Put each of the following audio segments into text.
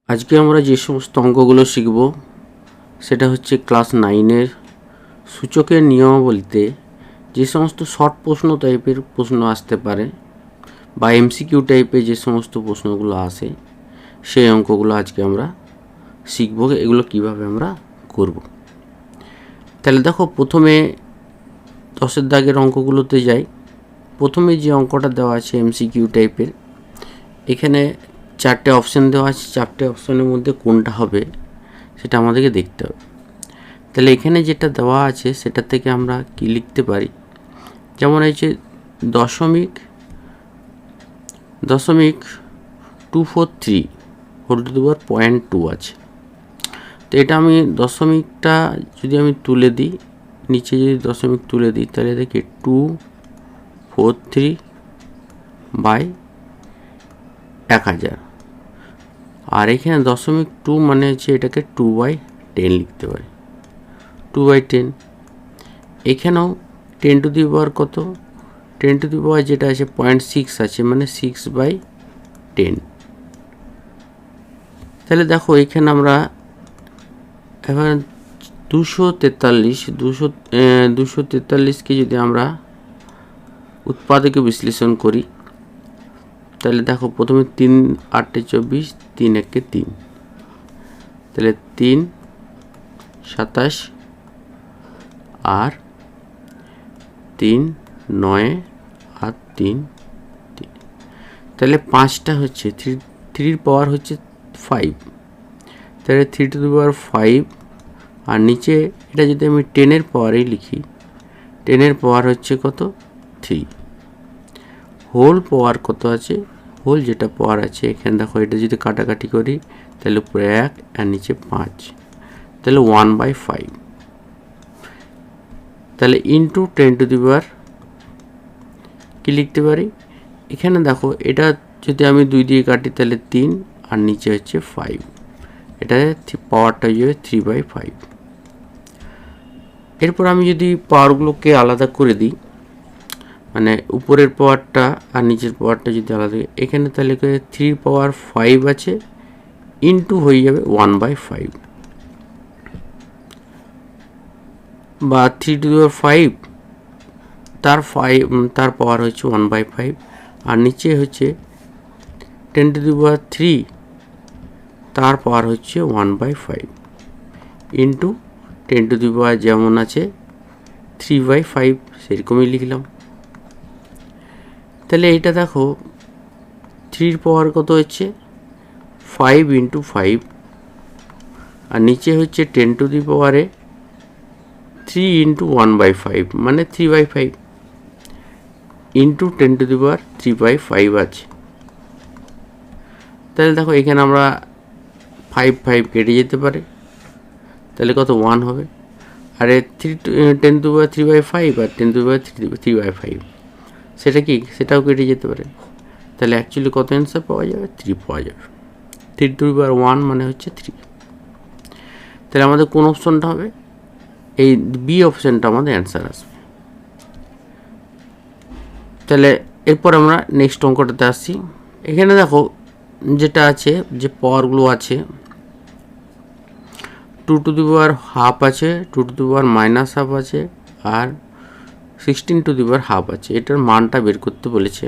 আজকে আমরা যে সমস্ত অঙ্কগুলো শিখব সেটা হচ্ছে ক্লাস 9-এর সূচকের নিয়মাবলীতে যে সমস্ত শর্ট প্রশ্ন টাইপের প্রশ্ন আসতে পারে বা এমসিকিউ টাইপের যে সমস্ত প্রশ্নগুলো আসে সেই অঙ্কগুলো আজকে আমরা শিখব। এগুলো কিভাবে আমরা করব। তাহলে দেখো, প্রথমে 10-এর দাগের অঙ্কগুলোতে যাই। প্রথমে যে অঙ্কটা দেওয়া আছে এমসিকিউ টাইপের, এখানে 4টে অপশান দেওয়া আছে। 4টে অপশানের মধ্যে কোনটা হবে সেটা আমাদেরকে দেখতে হবে। তাহলে এখানে যেটা দেওয়া আছে সেটা থেকে আমরা কি লিখতে পারি, যেমন হচ্ছে 0.243 হোল টু দি পাওয়ার 0.2 আছে। তো এটা আমি দশমিকটা যদি আমি তুলে দিই, নিচে যদি দশমিক তুলে দিই, তাহলে দেখি 243/1000। আর এখানে 0.2 মানে হচ্ছে এটাকে 2/10 লিখতে পারি, 2/10। এখানেও 10 টু দি পাওয়ার কত, 10 টু দি পাওয়ার যেটা আছে 0.6 আছে, মানে 6/10। তাহলে দেখো এখানে আমরা এবার 243কে যদি আমরা উৎপাদকে বিশ্লেষণ করি, তাহলে দেখো প্রথমে 3 8 24, 3 1 3, তাহলে 3 27 আর 3 9 আর 3 3, তাহলে 5টা হচ্ছে 3 পাওয়ার হচ্ছে 5, তাহলে 3 টু দি পাওয়ার 5। আর নিচে এটা যদি আমি 10-এর পাওয়ারেই লিখি, 10-এর পাওয়ার হচ্ছে কত, 3। হোল পাওয়ার কত আছে, হোল যেটা পাওয়ার আছে এখানে দেখো, এটা যদি কাটাকাটি করি তাহলে উপরে 1 আর নিচে 5, তাহলে 1/5। তাহলে ইন্টু 10 টু দি পাওয়ার কি লিখতে পারি, এখানে দেখো এটা যদি আমি 2 দিয়ে কাটি তাহলে 3 আর নিচে হচ্ছে 5, এটা পাওয়ারটা হয়ে যাবে 3/5। এরপর আমি যদি পাওয়ারগুলোকে আলাদা করে দিই, মানে উপরের পাওয়ারটা আর নিচের পাওয়ারটা যদি আলাদা, এখানে তাহলে 3 পাওয়ার 5 আছে, ইন্টু হয়ে যাবে 1/5, বা 3 টু দি পাওয়ার 5 তার পাওয়ার হচ্ছে 1/5। আর নিচে হচ্ছে 10 টু দি পাওয়ার 3 তার পাওয়ার হচ্ছে 1/5, ইন্টু 10 টু দি পাওয়ার যেমন আছে 3/5 সেরকমই লিখলাম। তাহলে এইটা দেখো 3 পাওয়ার কত হচ্ছে 5 × 5, আর নিচে হচ্ছে 10 টু দি পাওয়ারে 3 × 1/5 মানে 3/5, ইন্টু 10 টু দি পাওয়ার 3/5 আছে। তাহলে দেখো এখানে আমরা 5 কেটে যেতে পারে, তাহলে কত 1 হবে। আর 10 two the power 3/5 R 10 two the পাওয়ার 3/5 সেটা কি, সেটাও কেটে যেতে পারে। তাহলে অ্যাকচুয়ালি কত অ্যান্সার পাওয়া যাবে, 3 পাওয়া যাবে। 3 টু দি পাওয়ার 1 মানে হচ্ছে 3। তাহলে আমাদের কোন অপশনটা হবে, এই বি অপশনটা আমাদের অ্যান্সার আসবে। তাহলে এরপর আমরা নেক্সট অঙ্কটাতে আসছি। এখানে দেখো যেটা আছে, যে পাওয়ারগুলো আছে 2 টু দি পাওয়ার হাফ আছে, 2 টু দি পাওয়ার -হাফ আছে, আর 16 টু দি পাওয়ার হাফ আছে। এটার মানটা বের করতে বলেছে।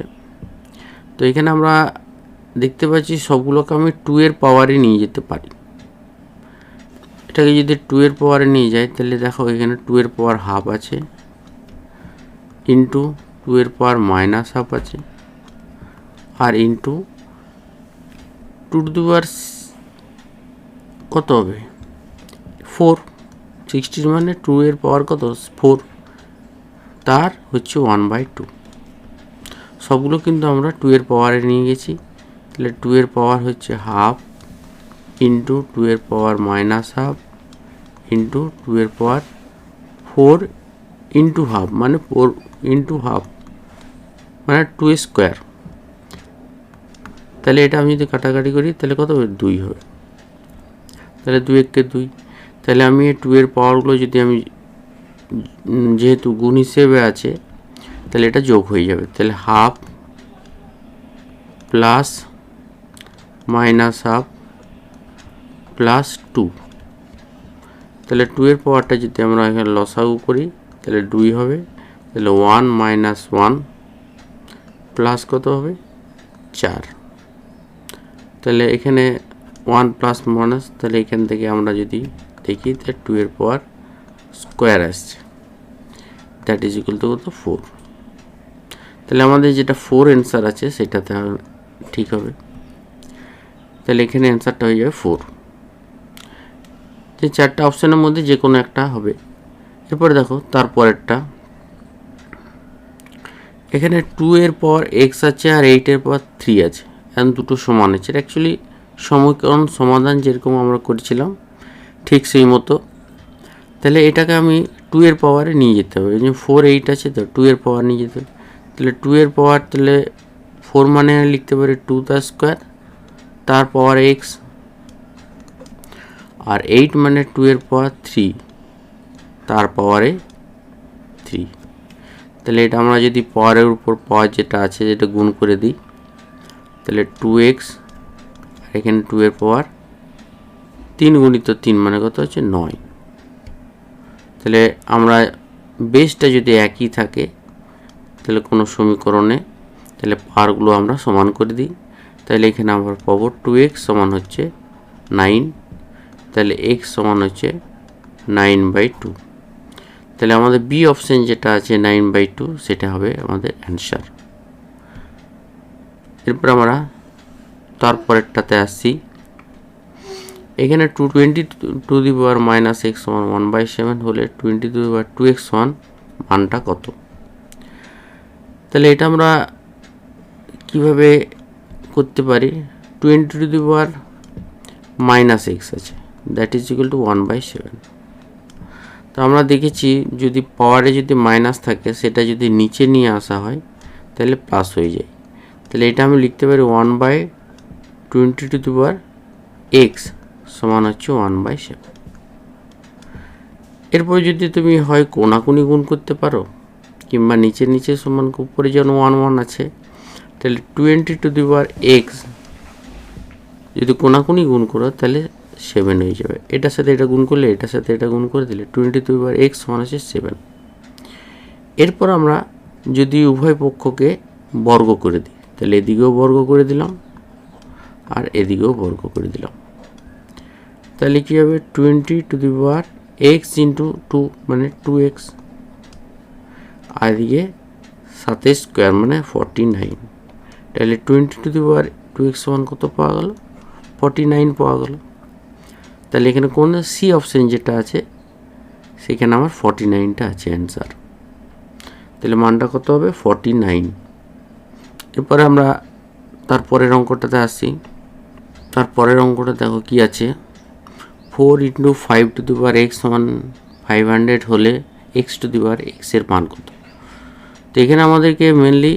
তো এখানে আমরা দেখতে পাচ্ছি সবগুলোকে আমি 2 এর পাওয়ারে নিয়ে যেতে পারি। এটাকে যদি 2 এর পাওয়ারে নিয়ে যাই, তাহলে দেখো এখানে 2 এর পাওয়ার হাফ আছে, ইন্টু 2 এর পাওয়ার -হাফ আছে, আর ইন্টু 2 টু দি পাওয়ার কত হবে 4, 16 মানে 2 এর পাওয়ার কত 4, তার হচ্ছে 1/2। সবগুলো কিন্তু আমরা 2 এর পাওয়ারে নিয়ে গেছি। তাহলে 2 এর পাওয়ার হচ্ছে হাফ, ইন্টু 2 এর পাওয়ার -হাফ, ইন্টু 2 এর পাওয়ার 4 ইন্টু হাফ, মানে 4 ইন্টু হাফ মানে 2 স্কোয়ার। তাহলে এটা আমি যদি কাটাকাটি করি তাহলে কত হবে, 2 হবে। তাহলে 2 1 2। তাহলে আমি এই 2 এর পাওয়ারগুলো যদি আমি, যেহেতু গুণ হিসেবে আছে, তাহলে এটা যোগ হয়ে যাবে। তাহলে হাফ প্লাস -হাফ প্লাস 2, তাহলে 2 এর পাওয়ারটা যদি আমরা এখানে লসাগু করি তাহলে 2 হবে, তাহলে 1 মাইনাস 1 প্লাস কত হবে 4, তাহলে এখানে 1 প্লাস মাইনাস, তাহলে এখান থেকে আমরা যদি দেখি তাহলে 2 এর পাওয়ার স্কোয়ার আসছে, দ্যাট ইজ ইকুয়াল টু কত 4। তাহলে আমাদের যেটা 4 অ্যান্সার আছে সেটা তাহলে ঠিক হবে, তাহলে এখানে অ্যান্সারটা হয়ে যাবে 4। যে চারটা অপশনের মধ্যে যে কোনো একটা হবে। এরপরে দেখো তারপরেরটা, এখানে 2 এর পাওয়ার x আছে আর 8 এর পাওয়ার 3 আছে, এখন দুটো সমান আছে। অ্যাকচুয়ালি সমীকরণ সমাধান যেরকম আমরা করেছিলাম ঠিক সেই মতো। তাহলে এটাকে আমি 2 এর পাওয়ারে নিয়ে যেতে হবে, যে 4 8 আছে তো 2 এর পাওয়ার নিয়ে যেতে হবে। তাহলে 2 এর পাওয়ার, তাহলে 4 মানে লিখতে পারি 2 তার স্কোয়ার তার পাওয়ার x, আর 8 মানে 2 এর পাওয়ার 3 তার পাওয়ারে 3। তাহলে এটা আমরা যদি পাওয়ারের উপর পাওয়ার যেটা আছে যেটা গুণ করে দিই, তাহলে 2x আর এখানে 2 এর পাওয়ার 3 গুণিত 3 মানে কত হচ্ছে 9। তাহলে আমরা বেসটা যদি একই থাকে তাহলে কোনো সমীকরণে তাহলে পাওয়ারগুলো আমরা সমান করে দিই, তাহলে এখানে আমরা পাবো 2x সমান হচ্ছে 9, তাহলে x সমান হচ্ছে 9/2। তাহলে আমাদের বি অপশন যেটা আছে 9/2 সেটা হবে আমাদের অ্যান্সার। এরপর আমরা তারপরেরটাতে আসছি, এখানে 220 two the power minus x সমান 1/7 হলে 20 টু দি পাওয়ার 2x সমান মানটা কত। তাহলে এটা আমরা কিভাবে করতে পারি, 20 two the power minus x আছে, দ্যাট ইজ ইকুয়াল টু 1/7। তো আমরা দেখেছি যদি পাওয়ারে যদি মাইনাস থাকে সেটা যদি নিচে নিয়ে আসা হয় তাহলে প্লাস হয়ে যায়। তাহলে এটা আমি লিখতে পারি 1/20 টু দি পাওয়ার x সমান হচ্ছে 1/7। এরপর যদি তুমি হয় কোনাকুনি গুণ করতে পারো কিংবা নিচে নিচে সমান উপরে যেন 1 1 আছে, তাহলে 20 টু দি পাওয়ার x যদি কোনাকুনি গুণ করো তাহলে 7 হয়ে যাবে। এটার সাথে এটা গুণ করলে এটার সাথে এটা গুণ করে দিলে 20 টু দি পাওয়ার x সমান হচ্ছে 7। এরপর আমরা যদি উভয় পক্ষকে বর্গ করে দিই তাহলে এদিকেও বর্গ করে দিলাম আর এদিকেও বর্গ করে দিলাম, তাহলে কী হবে 20 two the power x into 2 মানে 2x, আর এদিকে 7 স্কোয়ার মানে 49। তাহলে 20 টু দি পাওয়ার 2x সমান কত পাওয়া গেল 49 পাওয়া গেল। তাহলে এখানে কোন সি অপশন যেটা আছে সেখানে আমার 49টা আছে অ্যান্সার, তাহলে মানটা কত হবে 49। এরপরে আমরা তারপরের অঙ্কটাতে আসছি, তারপরের অঙ্কটা দেখো কি আছে, 4 into 5 to the power x সমান 500 হলে x two the power x এর মান কত। তো এখানে আমাদেরকে মেনলি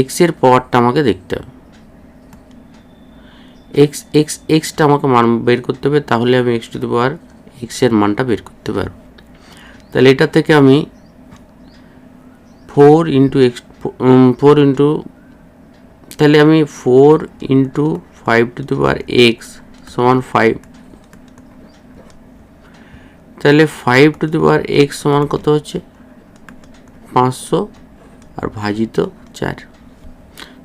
x এর পাওয়ারটা আমাকে দেখতে হবে, এক্সটা আমাকে মান বের করতে হবে, তাহলে আমি x two the power x এর মানটা বের করতে পারবো। তাহলে এটা থেকে আমি 4 ইন্টু তাহলে আমি 4 into 5 to the power x সমান 5, তাহলে 5 টু দি পাওয়ার x সমান কত হচ্ছে 500 আর ভাজিত 4,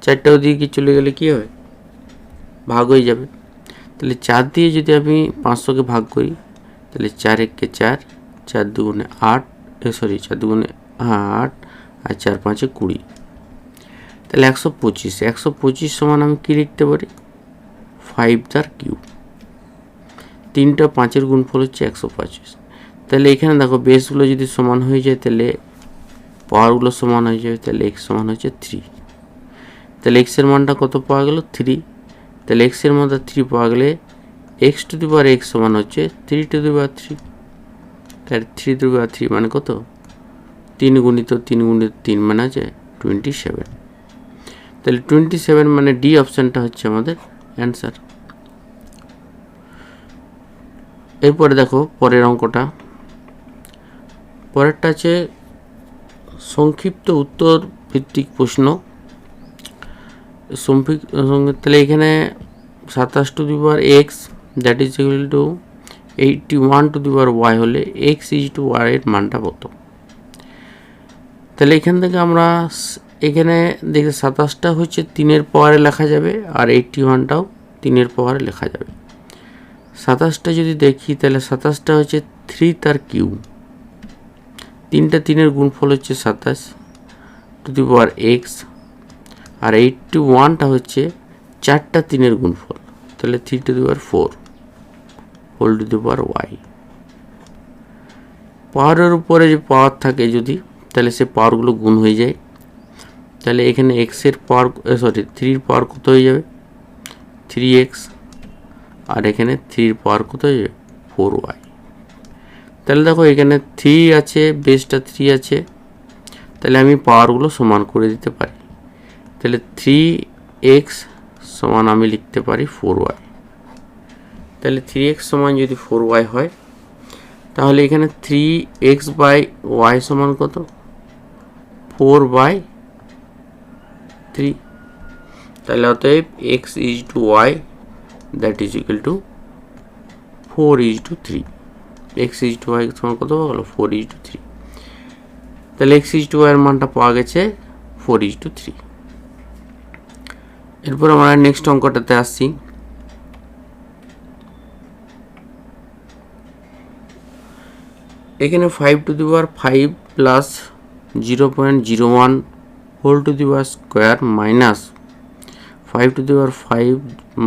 4টা ওদিকে চলে গেলে কি হবে ভাগ হয়ে যাবে। তাহলে 4 দিয়ে যদি আমি 500কে ভাগ করি তাহলে 4 একে 4, 4 দুগুণে 8, 4 দুগুণে 8 আর 4 5 20, তাহলে 125। 125 সমান আমি কি লিখতে পারি 5 তার কিউব, 3টা 5-এর গুণফল হচ্ছে 125। তাহলে এখানে দেখো বেসগুলো যদি সমান হয়ে যায় তাহলে পাওয়ারগুলো সমান হয়ে যাবে, তাহলে x সমান হচ্ছে 3। তাহলে x এর মানটা কত পাওয়া গেল 3, তাহলে x এর মধ্যে 3 পাওয়া গেলে x two the power x সমান হচ্ছে 3 টু দি পাওয়ার 3, তাহলে 3 টু দি পাওয়ার 3 মানে কত 3 গুণিত 3 মানে আছে 27। তাহলে 27 মানে ডি অপশানটা হচ্ছে আমাদের অ্যান্সার। এরপরে দেখো পরের অঙ্কটা, পরেরটা আছে সংক্ষিপ্ত উত্তর ভিত্তিক প্রশ্ন। তাহলে এখানে 27 to the power x that is equal to 81 to the power y হলে এক্স ইজ টু ওয়াই এর মানটা কত। তাহলে এখান থেকে আমরা এখানে দেখে 27টা হচ্ছে 3-এর পাওয়ারে লেখা যাবে, আর 81টাও 3-এর পাওয়ারে লেখা যাবে। 27টা যদি দেখি তাহলে 27টা হচ্ছে 3 তার কিউব, 3টা 3-এর গুণফল হচ্ছে 27 টু দি পাওয়ার এক্স, আর 81টা হচ্ছে 4টা 3-এর গুণফল, তাহলে 3 to the power 4 whole to the power y. পাওয়ারের উপরে যে পাওয়ার থাকে যদি, তাহলে সে পাওয়ারগুলো গুণ হয়ে যায়। তাহলে এখানে এক্সের পাওয়ার 3-র পাওয়ার কত হয়ে যাবে 3x, আর এখানে 3-র পাওয়ার কত হয়ে যাবে 4y। তাহলে দেখো এখানে 3 আছে, বেসটা 3 আছে, তাহলে আমি পাওয়ারগুলো সমান করে দিতে পারি। তাহলে 3x সমান আমি লিখতে পারি 4y। তাহলে 3x সমান যদি 4y হয়, তাহলে এখানে 3x বাই y সমান কত 4/3। তাহলে অতএব x is to y that is equal to 4:3। x is to y সমান কত পাওয়া গেল 4:3। তাহলে x ইজ টু y এর মানটা পাওয়া গেছে 4:3। এরপর আমরা নেক্সট অঙ্কটাতে আসছি। এখানে 5 to the power 5 plus 0.01 whole to the power square minus 5 to the power 5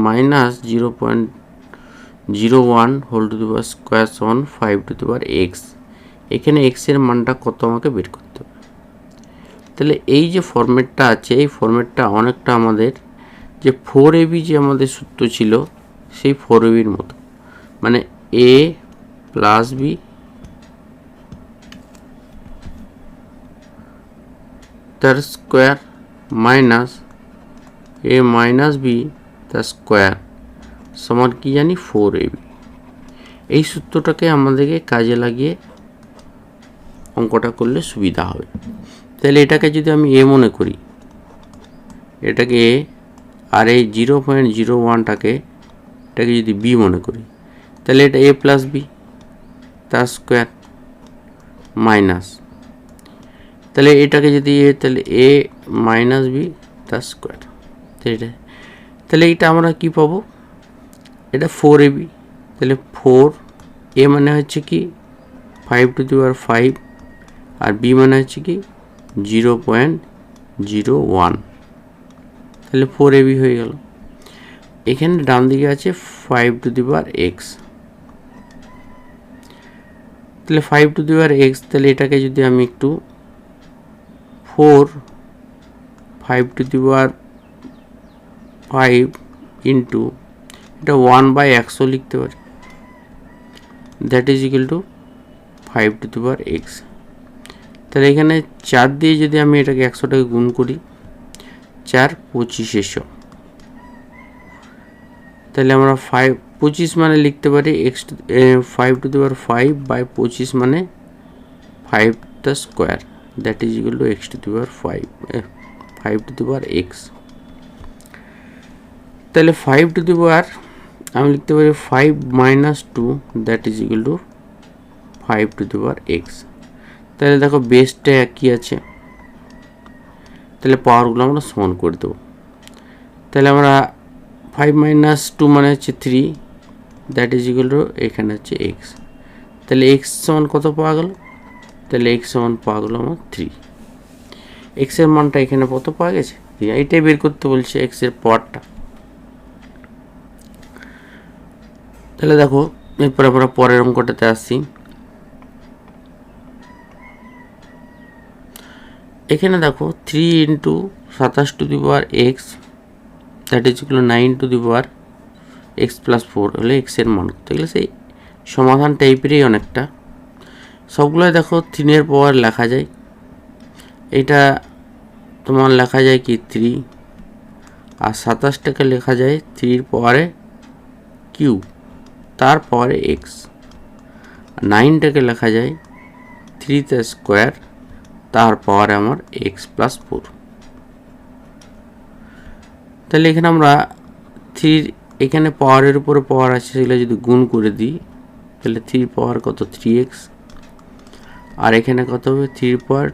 minus 0.01 whole to the power square সমান 5 টু দি পাওয়ার এক্স। এখানে এক্স এর মানটা কত আমাকে বের করতে হবে। তাহলে এই যে ফরম্যাটটা আছে, এই ফরম্যাটটা অনেকটা আমাদের যে 4ab যে আমাদের সূত্র ছিল সেই 4ab-র মতো, মানে a প্লাস বি তার square minus a minus b তার স্কোয়ার সমান কি জানি 4ab। এই সূত্রটাকে আমাদেরকে কাজে লাগিয়ে অঙ্কটা করলে সুবিধা হবে। তাহলে এটাকে যদি আমি a মনে করি, এটাকে a, আর এই 0.01টাকে এটাকে যদি b মনে করি, তাহলে এটা a প্লাস বি তার স্কোয়ার মাইনাস, তাহলে এটাকে যদি তাহলে a মাইনাস বি তার স্কোয়ার। তাহলে এইটা আমরা কি পাবো, এটা 4ab। তাহলে 4a মানে হচ্ছে কি 5 to the power 5, R b মানে হচ্ছে কি 0.01, তাহলে 4ab হয়ে গেল। এখানে ডান দিকে আছে 5 টু দি পাওয়ার x, তাহলে 5 টু দি পাওয়ার x, তাহলে এটাকে যদি আমি একটু 5 টু দি পাওয়ার 5 ইন্টু এটা 1/100 লিখতে পারি, that is equal two 5 to the power x। তাহলে এখানে 4 দিয়ে যদি আমি এটাকে 100টাকে গুণ করি, 4 2500, তাহলে আমরা 25 মানে লিখতে পারি x 5 টু দি পাওয়ার 5/25 মানে 5 the square, that is equal two x two the power 5 to the power x। তাহলে 5 টু দি পাওয়ার আমি লিখতে পারি 5 minus 2 that is equal two 5 to the power x। তাহলে দেখো বেসটা একই আছে, তাহলে পাওয়ারগুলো আমরা সমান করে দেবো। তাহলে আমরা 5 মাইনাস 2 মানে হচ্ছে 3 দ্যাট ইজ ইকুয়াল টু এখানে হচ্ছে x। তাহলে x সমান কত পাওয়া গেল, তাহলে x সমান পাওয়া গেল আমার 3। x এর মানটা এখানে কত পাওয়া গেছে, এইটাই বের করতে বলছে x এর পাওয়ারটা। তাহলে দেখো এরপর আমরা পরের অঙ্কটাতে আসছি। এখানে দেখো 3 into 27 to the power x that is equal 9 two the power x plus 4 হলে এক্স এর মান করতে গেলে সেই সমাধান টাইপেরই অনেকটা। সবগুলোই দেখো 3-এর পাওয়ার লেখা যায়, এটা তোমার লেখা যায় কি 3, আর 27টাকে লেখা যায় 3-র পাওয়ারে কিউ তার পাওয়ারে এক্স, 9টাকে লেখা যায় 3 তার স্কোয়ার তার পাওয়ারে আমার এক্স প্লাস 4। তাহলে এখানে আমরা এখানে পাওয়ারের উপরে পাওয়ার আছে, সেগুলো যদি গুণ করে দিই তাহলে 3 পাওয়ার কত 3x, আর এখানে কত হবে 3 পাওয়ার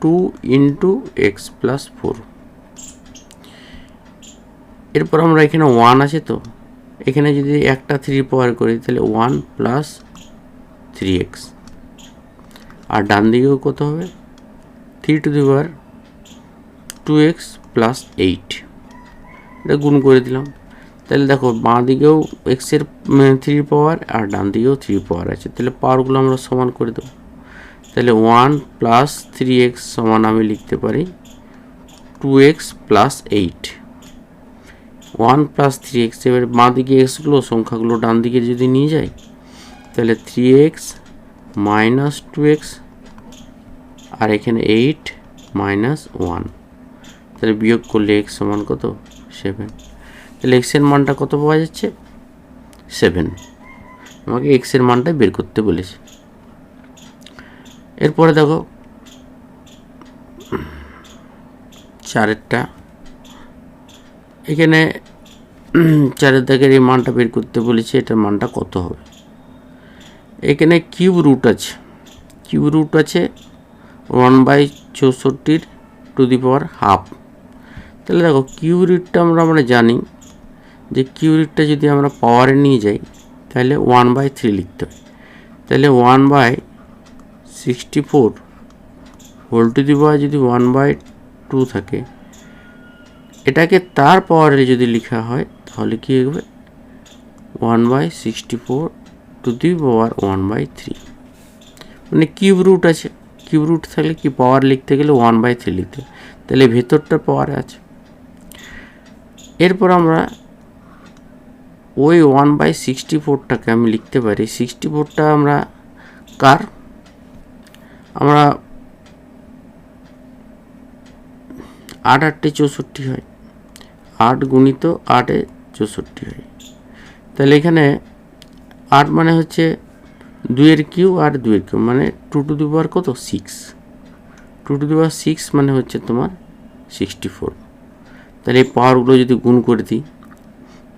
2 ইন্টু এক্স প্লাস 4। এরপর আমরা এখানে 1 আছে, তো এখানে যদি একটা 3 পাওয়ার করি তাহলে 1 প্লাস 3x, আর ডান দিকেও কত হবে 3 to the power 2x plus 8। এটা গুণ করে দিলাম। তাহলে দেখো বাঁ দিকেও এক্সের 3 পাওয়ার আর ডান দিকেও 3 পাওয়ার আছে, তাহলে পাওয়ারগুলো আমরা সমান করে দেবো। তাহলে 1 প্লাস 3x সমান আমি লিখতে পারি 2x প্লাস 8। 1 প্লাস 3x, এবার বাঁ দিকে এক্সগুলো সংখ্যাগুলো ডান দিকে যদি নিয়ে যাই তাহলে 3x মাইনাস 2x, আর এখানে 8 মাইনাস 1, তাহলে বিয়োগ করলে x সমান কত 7। তাহলে x এর মানটা কত পাওয়া যাচ্ছে 7। আমাকে x এর মানটা বের করতে বলেছে। এরপরে দেখো 4এরটা, এখানে 4এর দাগের এই মানটা বের করতে বলেছে, এটার মানটা কত হবে। এখানে কিউব রুট আছে, কিউব রুট আছে 1/64 টু দি পাওয়ার হাফ। তাহলে দেখো কিউব রুটটা আমরা জানি যে কিউব রুটটা যদি আমরা পাওয়ারে নিয়ে যাই তাহলে 1/3 লিখতে হয়। তাহলে 1/64 হোল টু দি পাওয়ার যদি 1/2 থাকে, এটাকে তার পাওয়ারে যদি লেখা হয় তাহলে কি হবে 1/64 টু দি পাওয়ার 1/3। মানে কিউব রুট আছে, কিউব রুট থাকলে কি পাওয়ার লিখতে গেলে 1/3 লিখতে, তাহলে ভেতরটা পাওয়ারে আছে। এরপর আমরা ওই 1/64টাকে আমি লিখতে পারি, 64টা আমরা কার, আমরা 8 8 64 হয়, 8 গুণিত 8 64 হয়। তাহলে এখানে 8 মানে হচ্ছে 2 কিউব আর 2 কিউব মানে 2 টু দি পাওয়ার কত 6, 2 টু দি পাওয়ার 6 মানে হচ্ছে তোমার 64। তাহলে এই পাওয়ারগুলো যদি গুণ করে দিই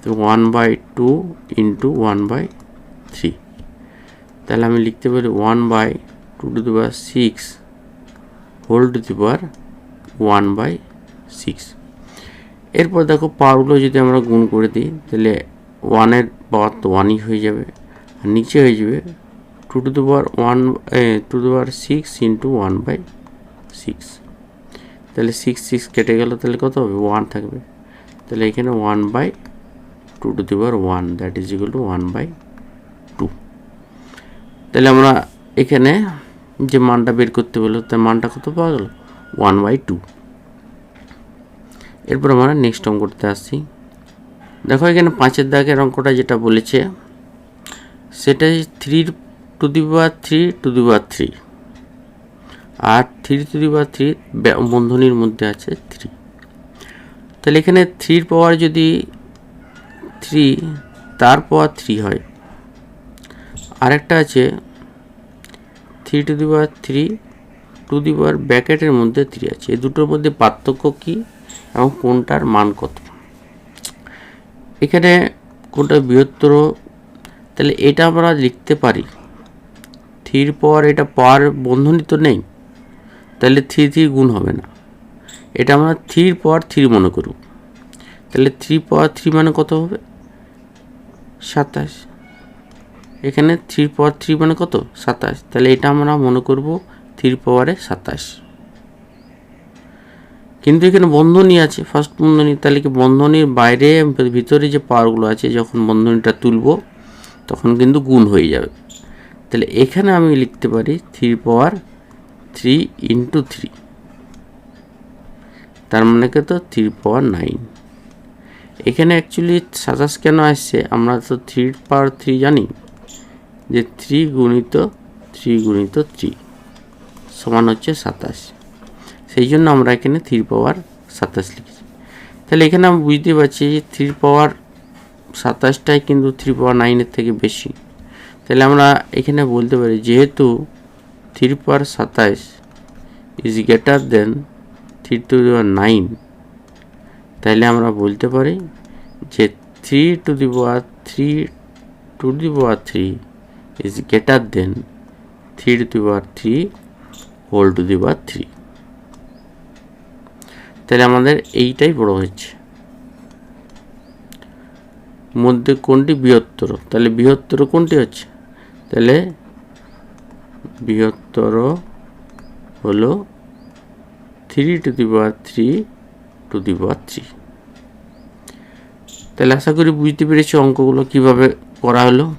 তো 1/2 ইন্টু 1/3, তাহলে আমি লিখতে পারি 1/2 to the power 6 whole to the power 1/6। এরপর দেখো পাওয়ারগুলো যদি আমরা গুণ করে দিই তাহলে 1-এর পাওয়ার তো 1ই হয়ে যাবে, আর নিচে হয়ে যাবে 2 টু দি পাওয়ার 6 ইন্টু 1/6। তাহলে 6 6 কেটে গেল, তাহলে কত হবে 1 থাকবে। তাহলে এখানে 1/2 to the power 1 that is equal two 1/2। তাহলে আমরা এখানে যে মানটা বের করতে বললো তার মানটা কত পাওয়া গেল 1/2। এরপর আমরা নেক্সট অঙ্কটাতে আসছি। দেখো এখানে 5-এর দাগের অঙ্কটা যেটা বলেছে সেটা 3 to the power 3 to the power 3, আর 3 টু দি পাওয়ার 3 বন্ধনীর মধ্যে আছে 3। তাহলে এখানে 3 পাওয়ার যদি 3 তার পাওয়ার 3 হয়, আরেকটা আছে 3 to the power 3 to the পাওয়ার ব্র্যাকেটের মধ্যে 3 আছে। এই দুটোর মধ্যে পার্থক্য কি এবং কোনটার মান কত, এখানে কোনটা বৃহত্তর, তাহলে এটা আমরা লিখতে পারি 3 পাওয়ার, এটা পাওয়ার বন্ধনী তো নেই, তাহলে 3 3 গুণ হবে না, এটা আমরা 3 পাওয়ার 3 মনে করব। তাহলে 3 পাওয়ার 3 মানে কত হবে 27। এখানে 3 পাওয়ার 3 মানে কত 27, তাহলে এটা আমরা মনে করব 3 পাওয়ারে 27। কিন্তু এখানে বন্ধনী আছে ফার্স্ট বন্ধনী, তাহলে কি বন্ধনীর বাইরে ভিতরে যে পাওয়ারগুলো আছে যখন বন্ধনীটা তুলব তখন কিন্তু গুণ হয়ে যাবে। তাহলে এখানে আমি লিখতে পারি 3 পাওয়ার 3 ইন্টু 3, তার মানে কত 3 পাওয়ার 9। এখানে অ্যাকচুয়ালি 27 কেন আসছে, আমরা তো 3 পাওয়ার 3 জানি যে 3 গুণিত 3 সমান হচ্ছে 27, সেই জন্য আমরা এখানে 3 পাওয়ার 27 লিখেছি। তাহলে এখানে আমি বুঝতে পারছি যে 3 পাওয়ার 27টাই কিন্তু 3 পাওয়ার 9-এর থেকে বেশি। তাহলে আমরা এখানে বলতে পারি যেহেতু 3 power 27 is greater than 3 to the power 9, তাহলে আমরা বলতে পারি যে 3 to the power 3 to the power 3 is greater than 3 to the power 3 whole to the power 3। তাহলে আমাদের এইটাই বড় হচ্ছে। মধ্যে কোনটি বৃহত্তর? তাহলে বৃহত্তর কোনটি হচ্ছে? তাহলে বৃহত্তর হলো 3 to the power 3 to the power 3। তাহলে আশা করি বুঝতে পেরেছি অঙ্কগুলো কিভাবে করা হলো।